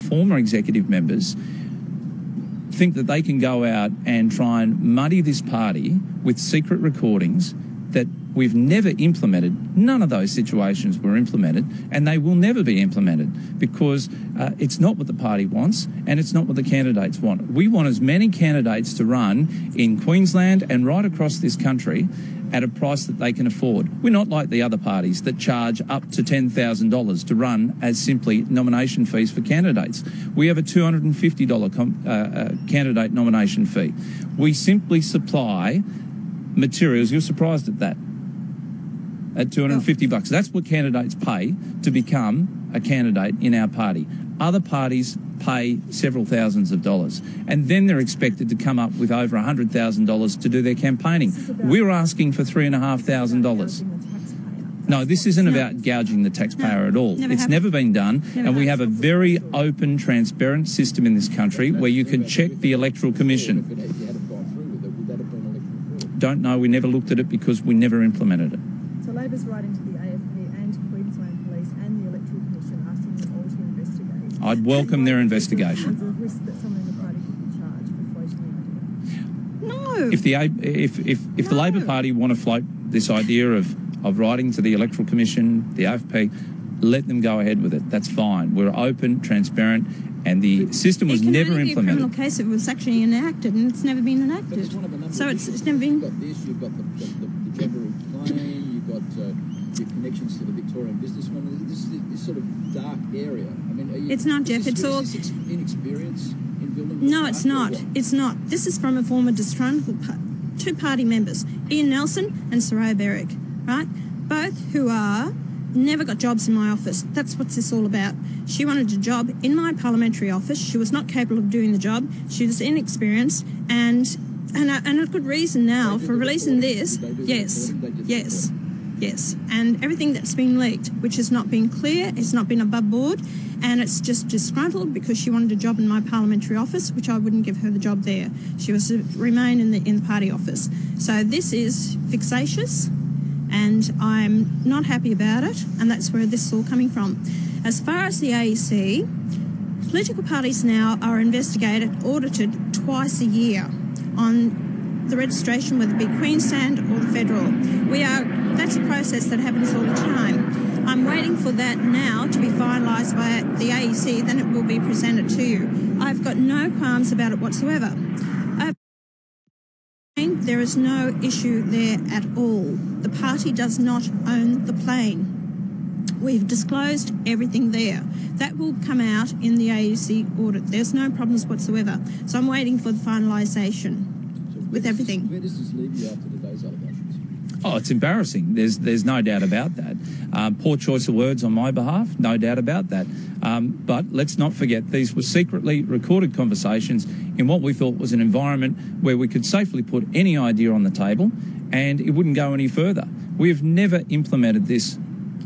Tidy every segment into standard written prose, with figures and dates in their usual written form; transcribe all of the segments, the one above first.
former executive members think that they can go out and try and muddy this party with secret recordings that we've never implemented. None of those situations were implemented, and they will never be implemented because it's not what the party wants and it's not what the candidates want. We want as many candidates to run in Queensland and right across this country at a price that they can afford. We're not like the other parties that charge up to $10,000 to run as simply nomination fees for candidates. We have a $250 candidate nomination fee. We simply supply materials. You're surprised at that. At $250. That's what candidates pay to become a candidate in our party. Other parties pay several thousands of dollars, and then they're expected to come up with over $100,000 to do their campaigning. We're asking for $3,500. No, this isn't about gouging the taxpayer at all. It's never been done, and we have a very open, transparent system in this country where you can check the Electoral Commission. Don't know, we never looked at it because we never implemented it. So Labor's writing to the AFP and Queensland Police and the Electoral Commission asking them all to investigate. I'd welcome their investigation. There's a risk that someone in the party could be charged for floating the idea. No. If the Labor Party want to float this idea of writing to the Electoral Commission, the AFP, let them go ahead with it. That's fine. We're open, transparent, and the system was never implemented. It can only be a criminal case if it was actually enacted, and it's never been enacted. So it's never been. You've got this, you've got the Jabberoo claim, you've got your connections to the Victorian businessman. This sort of dark area. I mean, it's not, Jeff. It's all inexperience in building. No, it's not. It's not. This is from a former disgruntled two party members, Ian Nelson and Soraya Berwick, right? Both who are never got jobs in my office. That's what this all about. She wanted a job in my parliamentary office. She was not capable of doing the job. She was inexperienced, and a good reason now for releasing this. Yes. And everything that's been leaked, which has not been clear, it's not been above board, and it's just disgruntled because she wanted a job in my parliamentary office, which I wouldn't give her the job there. She was to remain in the party office. So this is vexatious, and I'm not happy about it, and that's where this is all coming from. As far as the AEC, political parties now are investigated, audited twice a year on the registration, whether it be Queensland or the federal. That's a process that happens all the time. I'm waiting for that now to be finalised by the AEC, then it will be presented to you. I've got no qualms about it whatsoever. There is no issue there at all. The party does not own the plane. We've disclosed everything there. That will come out in the AEC audit. There's no problems whatsoever. So I'm waiting for the finalisation with everything. Where does this leave you after today's allegations? Oh, it's embarrassing. There's no doubt about that. Poor choice of words on my behalf, no doubt about that. But let's not forget, these were secretly recorded conversations in what we thought was an environment where we could safely put any idea on the table and it wouldn't go any further. We've never implemented this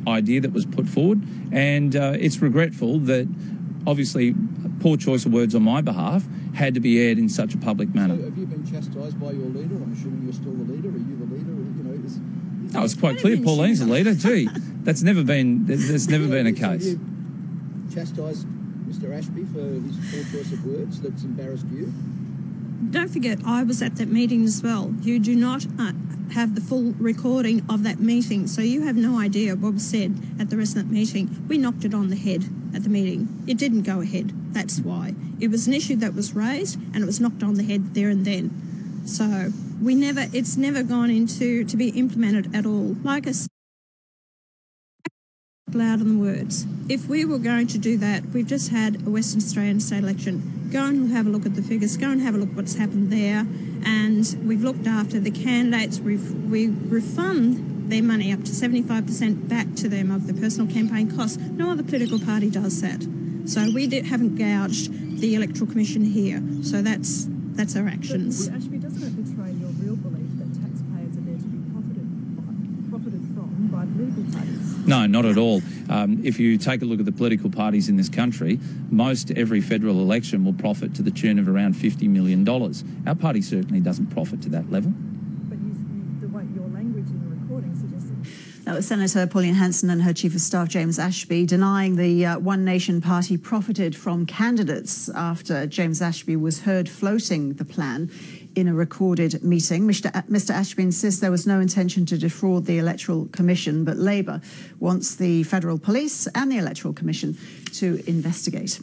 idea that was put forward, and it's regretful that obviously poor choice of words on my behalf had to be aired in such a public manner. So have you been chastised by your leader? I'm assuming you're still the leader. Are you the leader? No, it's quite clear Pauline's the leader. Gee, there's never been a case. Have you chastised Mr. Ashby for his poor choice of words that's embarrassed you? Don't forget, I was at that meeting as well. You do not have the full recording of that meeting, so you have no idea what was said at the rest of that meeting. We knocked it on the head at the meeting. It didn't go ahead. That's why. It was an issue that was raised, and it was knocked on the head there and then. So it's never gone into to be implemented at all. Like I said, loud on the words. If we were going to do that, we've just had a Western Australian state election. Go and have a look at the figures. Go and have a look at what's happened there. And we've looked after the candidates. We refund their money up to 75% back to them of their personal campaign costs. No other political party does that. So we haven't gouged the Electoral Commission here. So that's our actions. But Ashby, doesn't it betray your real belief that taxpayers are there to be profited from by political parties? No, not at all. If you take a look at the political parties in this country, most every federal election will profit to the tune of around $50 million. Our party certainly doesn't profit to that level. But your language in the recording suggests That was Senator Pauline Hanson and her Chief of Staff James Ashby denying the One Nation Party profited from candidates after James Ashby was heard floating the plan in a recorded meeting. Mr Ashby insists there was no intention to defraud the Electoral Commission, but Labour wants the Federal Police and the Electoral Commission to investigate.